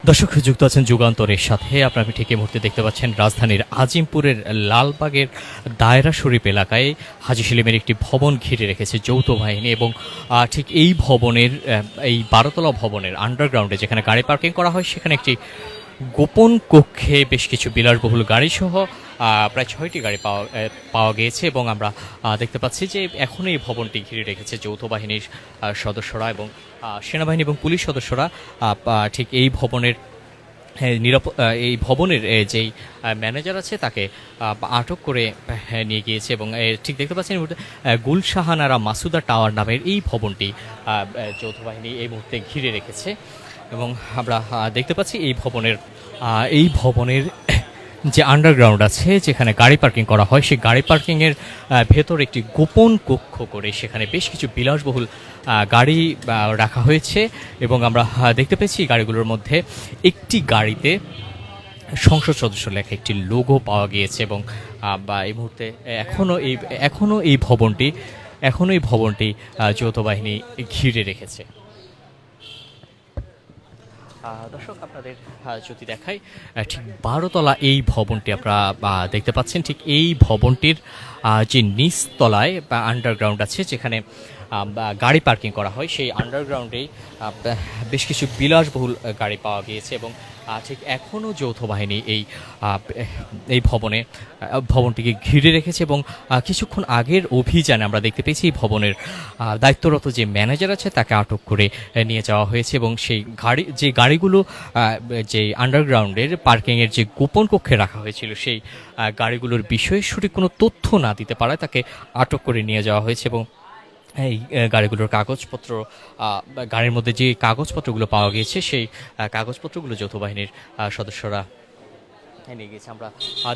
দর্শক যুক্ত আছেন যুগান্তরের সাথে। আপনারা ঠিক এই মুহূর্তে দেখতে পাচ্ছেন রাজধানীর আজিমপুরের লালবাগের দায়রা শরীফ এলাকায় হাজী সেলিমের একটি ভবন ঘিরে রেখেছে যৌথ বাহিনী এবং ঠিক এই ভবনের এই 12তলা ভবনের আন্ডারগ্রাউন্ডে যেখানে গাড়ি পার্কিং করা হয় সেখানে একটি গোপন কক্ষে বেশ কিছু বিলাসবহুল গাড়িসহ প্রায় 6টি গাড়ি পাওয়া গিয়েছে এবং আমরা দেখতে পাচ্ছি যে এখনও এই ভবনটি ঘিরে রেখেছে যৌথ বাহিনীর সদস্যরা এবং সেনাবাহিনী এবং পুলিশ সদস্যরা ঠিক এই ভবনের এই ভবনের যেই ম্যানেজার আছে তাকে আটক করে নিয়ে গিয়েছে এবং ঠিক দেখতে পাচ্ছেন এই মুহূর্তে গুলশাহানারা মাসুদা টাওয়ার নামের এই ভবনটি যৌথ বাহিনী এই মুহূর্তে ঘিরে রেখেছে এবং আমরা দেখতে পাচ্ছি এই ভবনের যে আন্ডারগ্রাউন্ড আছে যেখানে গাড়ি পার্কিং করা হয় সেই গাড়ি পার্কিংয়ের ভেতর একটি গোপন কক্ষ করে সেখানে বেশ কিছু বিলাসবহুল গাড়ি রাখা হয়েছে এবং আমরা দেখতে পেয়েছি গাড়িগুলোর মধ্যে একটি গাড়িতে সংসদ সদস্য লেখা একটি লোগো পাওয়া গিয়েছে এবং এই মুহূর্তে এখনও এই ভবনটি যৌথ বাহিনী ঘিরে রেখেছে। দর্শক আপনাদের যদি দেখাই ঠিক 12তলা এই ভবনটি আপনারা দেখতে পাচ্ছেন। ঠিক এই ভবনটির যে নিচতলায় আন্ডারগ্রাউন্ড আছে যেখানে গাড়ি পার্কিং করা হয় সেই আন্ডারগ্রাউন্ডেই বেশ কিছু বিলাসবহুল গাড়ি পাওয়া গিয়েছে এবং ঠিক এখনও যৌথ বাহিনী এই ভবনটিকে ঘিরে রেখেছে এবং কিছুক্ষণ আগের অভিযানে আমরা দেখতে পেয়েছি এই ভবনের দায়িত্বরত যে ম্যানেজার আছে তাকে আটক করে নিয়ে যাওয়া হয়েছে এবং সেই গাড়িগুলো যে আন্ডারগ্রাউন্ডের পার্কিংয়ের যে গোপন কক্ষে রাখা হয়েছিল সেই গাড়িগুলোর বিষয়ে সঠিক কোনো তথ্য না দিতে পারায় তাকে আটক করে নিয়ে যাওয়া হয়েছে এবং এই গাড়িগুলোর কাগজপত্র গাড়ির মধ্যে যে কাগজপত্রগুলো পাওয়া গিয়েছে সেই কাগজপত্রগুলো যৌথ বাহিনীর সদস্যরা নিয়ে গিয়েছে। আমরা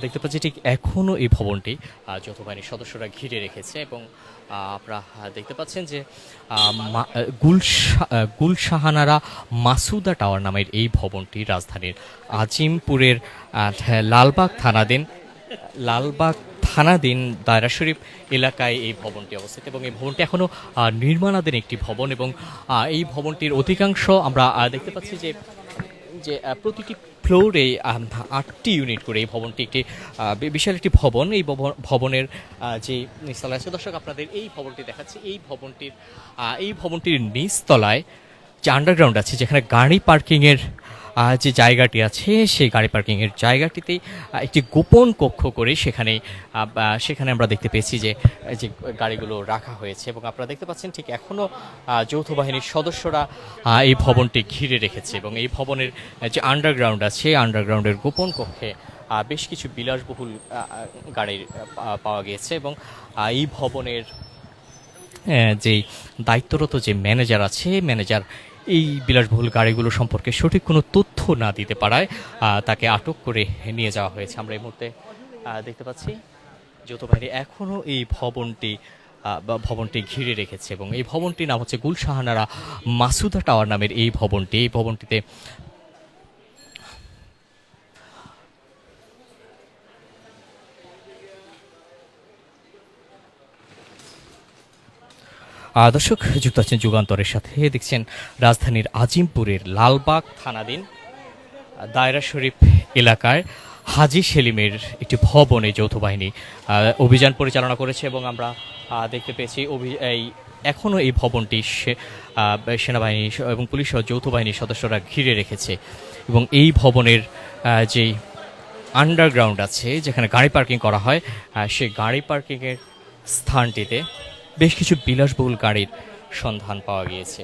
দেখতে পাচ্ছি ঠিক এখনও এই ভবনটি যৌথ বাহিনীর সদস্যরা ঘিরে রেখেছে এবং আপনারা দেখতে পাচ্ছেন যে গুলশাহানারা মাসুদা টাওয়ার নামের এই ভবনটি রাজধানীর আজিমপুরের লালবাগ থানাধীন দায়রা শরীফ এলাকায় এই ভবনটি অবস্থিত এবং এই ভবনটি এখনও নির্মাণাধীন একটি ভবন এবং এই ভবনটির অধিকাংশ আমরা দেখতে পাচ্ছি যে প্রতিটি ফ্লোরে 8টি ইউনিট করে এই ভবনটি একটি বিশাল একটি ভবন। এই ভবনের যে নিচতলায় আছে দর্শক আপনাদের এই ভবনটি দেখাচ্ছি। এই ভবনটির নিচতলায় যে আন্ডারগ্রাউন্ড আছে যেখানে গাড়ি পার্কিংয়ের যে জায়গাটি আছে সেই গাড়ি পার্কিংয়ের জায়গাটিতেই একটি গোপন কক্ষ করে সেখানে আমরা দেখতে পেয়েছি যে গাড়িগুলো রাখা হয়েছে এবং আপনারা দেখতে পাচ্ছেন ঠিক এখনও যৌথ বাহিনীর সদস্যরা এই ভবনটি ঘিরে রেখেছে এবং এই ভবনের যে আন্ডারগ্রাউন্ড আছে আন্ডারগ্রাউন্ডের গোপন কক্ষে বেশ কিছু বিলাসবহুল গাড়ি পাওয়া গিয়েছে এবং এই ভবনের যেই দায়িত্বরত যে ম্যানেজার আছে ম্যানেজার এই বিলাসবহুল গাড়িগুলো সম্পর্কে সঠিক কোনো তথ্য না দিতে পারায় তাকে আটক করে নিয়ে যাওয়া হয়েছে। আমরা এই মুহূর্তে দেখতে পাচ্ছি যৌথ বাহিনী এখনও এই ভবনটি ঘিরে রেখেছে এবং এই ভবনটির নাম হচ্ছে গুলশাহানারা মাসুদা টাওয়ার নামের এই ভবনটিতে দর্শক যুক্ত আছেন যুগান্তরের সাথে। দেখছেন রাজধানীর আজিমপুরের লালবাগ থানাধীন দায়রা শরীফ এলাকায় হাজী সেলিমের একটি ভবনে যৌথ বাহিনী অভিযান পরিচালনা করেছে এবং আমরা দেখতে পেয়েছি এখনও এই ভবনটি সেনাবাহিনী এবং পুলিশ ও যৌথ বাহিনীর সদস্যরা ঘিরে রেখেছে এবং এই ভবনের যেই আন্ডারগ্রাউন্ড আছে যেখানে গাড়ি পার্কিং করা হয় সেই গাড়ি পার্কিংয়ের স্থানটিতে বেশ কিছু বিলাসবহুল গাড়ির সন্ধান পাওয়া গিয়েছে।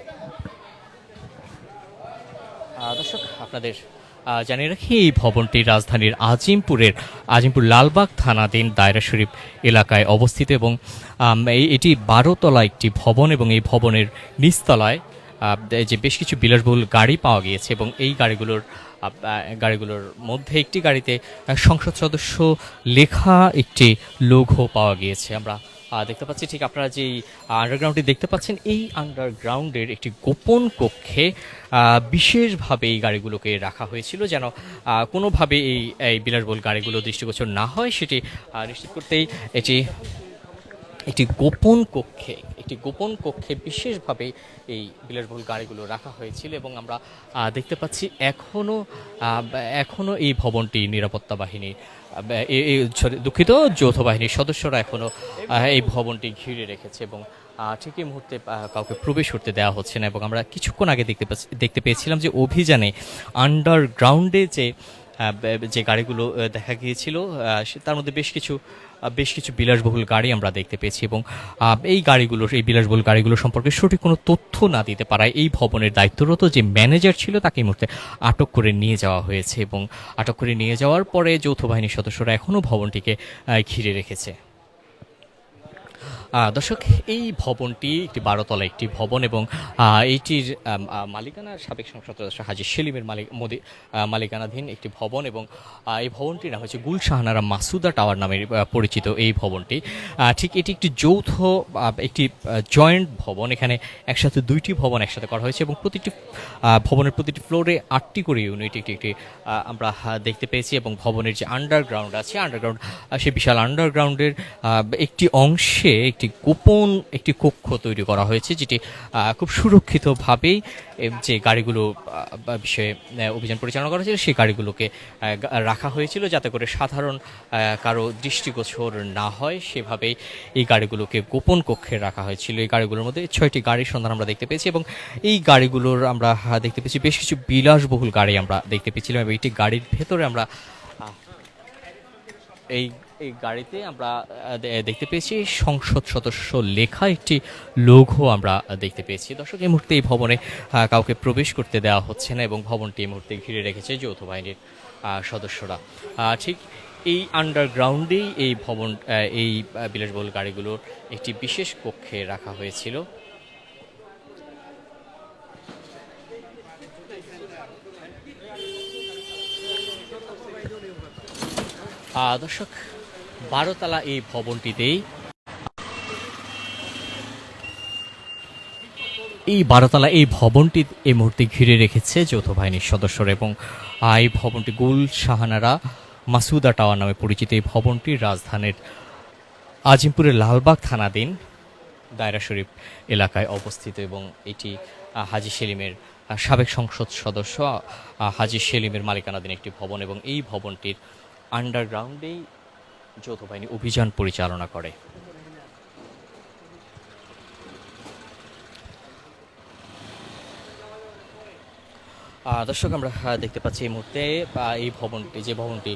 দর্শক আপনাদের জানিয়ে রাখি এই ভবনটি রাজধানীর আজিমপুর লালবাগ থানাধীন দায়রা শরীফ এলাকায় অবস্থিত এবং এটি 12তলা একটি ভবন এবং এই ভবনের নিচতলায় যে বেশ কিছু বিলাসবহুল গাড়ি পাওয়া গিয়েছে এবং এই গাড়িগুলোর মধ্যে একটি গাড়িতে সংসদ সদস্য লেখা একটি লোগো পাওয়া গিয়েছে। আমরা দেখতে পাচ্ছি ঠিক আপনারা যে আন্ডারগ্রাউন্ডটি দেখতে পাচ্ছেন এই আন্ডারগ্রাউন্ডের একটি গোপন কক্ষে বিশেষভাবে এই গাড়িগুলোকে রাখা হয়েছিল যেন কোনোভাবে এই বিলাসবহুল গাড়িগুলো দৃষ্টিগোচর না হয় সেটি নিশ্চিত করতেই একটি গোপন কক্ষে বিশেষভাবে এই বিলাসবহুল গাড়িগুলো রাখা হয়েছিল এবং আমরা দেখতে পাচ্ছি এখনো এই ভবনটি নিরাপত্তা বাহিনী দুঃখিত, যৌথ বাহিনীর সদস্যরা এখনো এই ভবনটি ঘিরে রেখেছে এবং ঠিক এই মুহূর্তে কাউকে প্রবেশ করতে দেওয়া হচ্ছে না। এবং আমরা কিছুক্ষণ আগে দেখতে পেয়েছিলাম যে অভিযানে আন্ডারগ্রাউন্ডে যে গাড়িগুলো দেখা গিয়েছিল তার মধ্যে বেশ কিছু বিলাসবহুল গাড়ি আমরা দেখতে পেয়েছি এবং এই বিলাসবহুল গাড়িগুলো সম্পর্কে সঠিক কোনো তথ্য না দিতে পারায় এই ভবনের দায়িত্বরত যে ম্যানেজার ছিল তাকে এই মুহূর্তে আটক করে নিয়ে যাওয়া হয়েছে এবং আটক করে নিয়ে যাওয়ার পরে যৌথ বাহিনীর সদস্যরা এখনও ভবনটিকে ঘিরে রেখেছে। দর্শক, এই ভবনটি একটি 12 তলা একটি ভবন এবং এইটির মালিকানা সাবেক সংসদ সদস্য হাজী সেলিমের মালিকানাধীন একটি ভবন এবং এই ভবনটির নাম হচ্ছে গুলশাহানারা মাসুদা টাওয়ার নামে পরিচিত। এই ভবনটি ঠিক এটি একটি যৌথ একটি জয়েন্ট ভবন। এখানে একসাথে দুইটি ভবন একসাথে করা হয়েছে এবং ভবনের প্রতিটি ফ্লোরে 8টি করে ইউনিট একটি আমরা দেখতে পেয়েছি এবং ভবনের যে আন্ডারগ্রাউন্ড সেই বিশাল আন্ডারগ্রাউন্ডের একটি অংশে গোপন একটি কক্ষ তৈরি করা হয়েছে, যেটি খুব সুরক্ষিতভাবেই যে গাড়িগুলো বিষয়ে অভিযান পরিচালনা করা হয়েছিল সেই গাড়িগুলোকে রাখা হয়েছিল যাতে করে সাধারণ কারো দৃষ্টিগোচর না হয়। সেভাবেই এই গাড়িগুলোকে গোপন কক্ষে রাখা হয়েছিল। এই গাড়িগুলোর মধ্যে 6টি গাড়ির সন্ধান আমরা দেখতে পেয়েছি এবং এই গাড়িগুলোর আমরা দেখতে পেয়েছি বেশ কিছু বিলাসবহুল গাড়ি আমরা দেখতে পেয়েছিলাম এবং এইটি গাড়ির ভেতরে আমরা এই গাড়িতে আমরা দেখতে পেয়েছি সংসদ সদস্য লেখা একটি লোগো আমরা দেখতে পেয়েছি। দর্শক, এই মুহূর্তে এই ভবনে কাউকে প্রবেশ করতে দেওয়া হচ্ছে না এবং ভবনটি এই মুহূর্তে ঘিরে রেখেছে যৌথ বাহিনীর সদস্যরা। ঠিক এই আন্ডারগ্রাউন্ডেই এই বিলাসবহুল গাড়িগুলোর একটি বিশেষ কক্ষে রাখা হয়েছিল। দর্শক, 12 তলা এই ভবনটিতেই এই ভবনটি এই মুহূর্তে ঘিরে রেখেছে যৌথ বাহিনীর সদস্যরা এবং এই ভবনটি গুলশাহানারা মাসুদা টাওয়ার নামে পরিচিত। এই ভবনটি রাজধানীর আজিমপুরের লালবাগ থানাধীন দায়রা শরীফ এলাকায় অবস্থিত এবং এটি হাজী সেলিমের সাবেক সংসদ সদস্য হাজী সেলিমের মালিকানাধীন একটি ভবন এবং এই ভবনটির আন্ডারগ্রাউন্ডেই যৌথ বাহিনী অভিযান পরিচালনা করে। দর্শক, আমরা দেখতে পাচ্ছি এই মুহূর্তে এই ভবনটি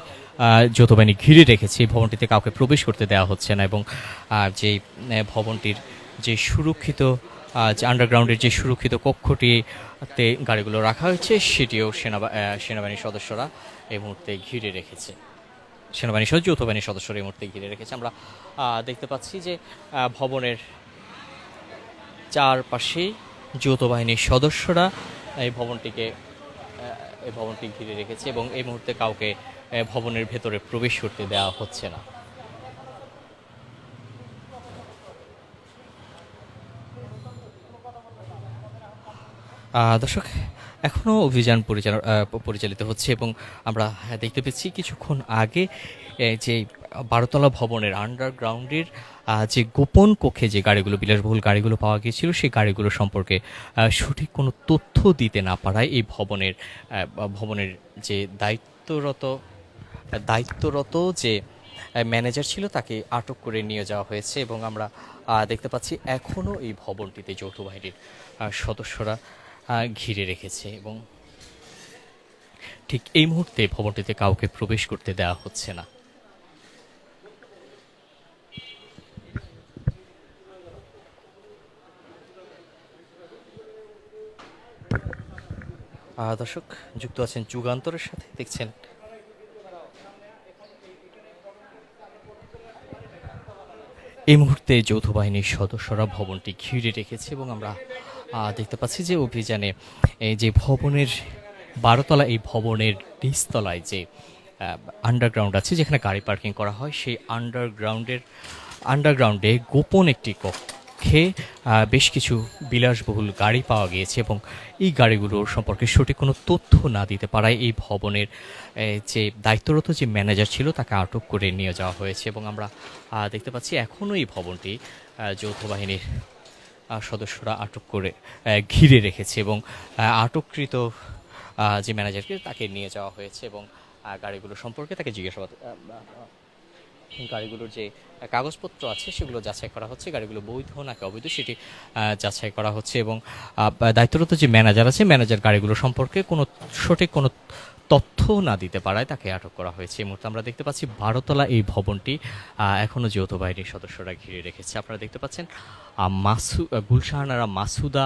যৌথ বাহিনী ঘিরে রেখেছে এই ভবনটিতে কাউকে প্রবেশ করতে দেওয়া হচ্ছে না এবং যে ভবনটির যে সুরক্ষিত আন্ডারগ্রাউন্ডের যে সুরক্ষিত কক্ষটিতে গাড়িগুলো রাখা হয়েছে সেটিও সেনাবাহিনীর সদস্যরা এই মুহূর্তে ঘিরে রেখেছে। যৌথ বাহিনীর সদস্যরা এই মুহূর্তে ঘিরে রেখেছে। আমরা দেখতে পাচ্ছি যে ভবনের চারপাশেই যৌথ বাহিনীর সদস্যরা এই ভবনটি ঘিরে রেখেছে এবং এই মুহূর্তে কাউকে ভবনের ভেতরে প্রবেশ করতে দেওয়া হচ্ছে না। দর্শক, এখনও অভিযান পরিচালিত হচ্ছে এবং আমরা দেখতে পেয়েছি কিছুক্ষণ আগে যে 12 তলা ভবনের আন্ডারগ্রাউন্ডের যে গোপন কক্ষে যে বিলাসবহুল গাড়িগুলো পাওয়া গিয়েছিল সেই গাড়িগুলো সম্পর্কে সঠিক কোনো তথ্য দিতে না পারায় এই ভবনের যে দায়িত্বরত যে ম্যানেজার ছিল তাকে আটক করে নিয়ে যাওয়া হয়েছে এবং আমরা দেখতে পাচ্ছি এখনও এই ভবনটিতে যৌথ বাহিনীর সদস্যরা ঘিরে রেখেছে এবং ঠিক এই মুহূর্তে ভবনটিতে কাউকে প্রবেশ করতে দেওয়া হচ্ছে না। দর্শক, যুক্ত আছেন যুগান্তরের সাথে, দেখছেন এই মুহূর্তে যৌথ বাহিনীর সদস্যরা ভবনটি ঘিরে রেখেছে এবং আমরা দেখতে পাচ্ছি যে অভিযানে যে ভবনের 12 তলা এই ভবনের নিচতলায় যে আন্ডারগ্রাউন্ড আছে যেখানে গাড়ি পার্কিং করা হয় সেই আন্ডারগ্রাউন্ডে গোপন একটি কক্ষে বেশ কিছু বিলাসবহুল গাড়ি পাওয়া গিয়েছে এবং এই গাড়িগুলোর সম্পর্কে সঠিক কোনো তথ্য না দিতে পারায় এই ভবনের যে দায়িত্বরত যে ম্যানেজার ছিল তাকে আটক করে নিয়ে যাওয়া হয়েছে এবং আমরা দেখতে পাচ্ছি এখনও এই ভবনটি যৌথ বাহিনীর সদস্যরা আটক করে ঘিরে রেখেছে এবং আটককৃত যে ম্যানেজারকে তাকে নিয়ে যাওয়া হয়েছে এবং গাড়িগুলো সম্পর্কে তাকে জিজ্ঞাসাবাদ গাড়িগুলোর যে কাগজপত্র আছে সেগুলো যাচাই করা হচ্ছে, গাড়িগুলো বৈধ নাকি অবৈধ সেটি যাচাই করা হচ্ছে এবং দায়িত্বরত যে ম্যানেজার আছে ম্যানেজার গাড়িগুলো সম্পর্কে কোনো সঠিক কোনো তথ্য না দিতে পারায় তাকে আটক করা হয়েছে। এই মুহূর্তে আমরা দেখতে পাচ্ছি 12তলা এই ভবনটি এখনও যৌথ বাহিনীর সদস্যরা ঘিরে রেখেছে। আপনারা দেখতে পাচ্ছেন গুলশাহানারা মাসুদা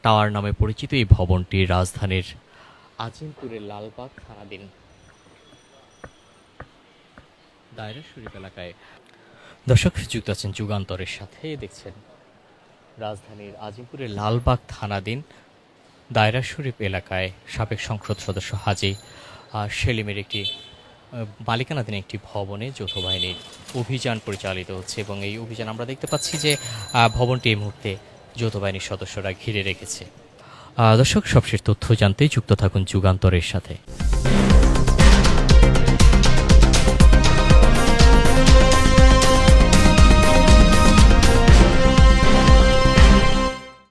টাওয়ার নামে পরিচিত এই ভবনটি রাজধানীর আজিমপুরের লালবাগ থানাধীন দায়রা শরীফ এলাকায়। দর্শক যুক্ত আছেন যুগান্তরের সাথে, দেখছেন রাজধানীর আজিমপুরের লালবাগ থানাধীন দায়রা শরীফ এলাকায় সাবেক সংসদ সদস্য হাজী সেলিমের একটি মালিকানাধীন একটি ভবনে যৌথ বাহিনীর অভিযান পরিচালিত হচ্ছে এবং এই অভিযান আমরা দেখতে পাচ্ছি যে ভবনটি এই মুহূর্তে যৌথ বাহিনীর সদস্যরা ঘিরে রেখেছে। দর্শক সবশেষ তথ্য জানতে যুক্ত থাকুন যুগান্তরের সাথে।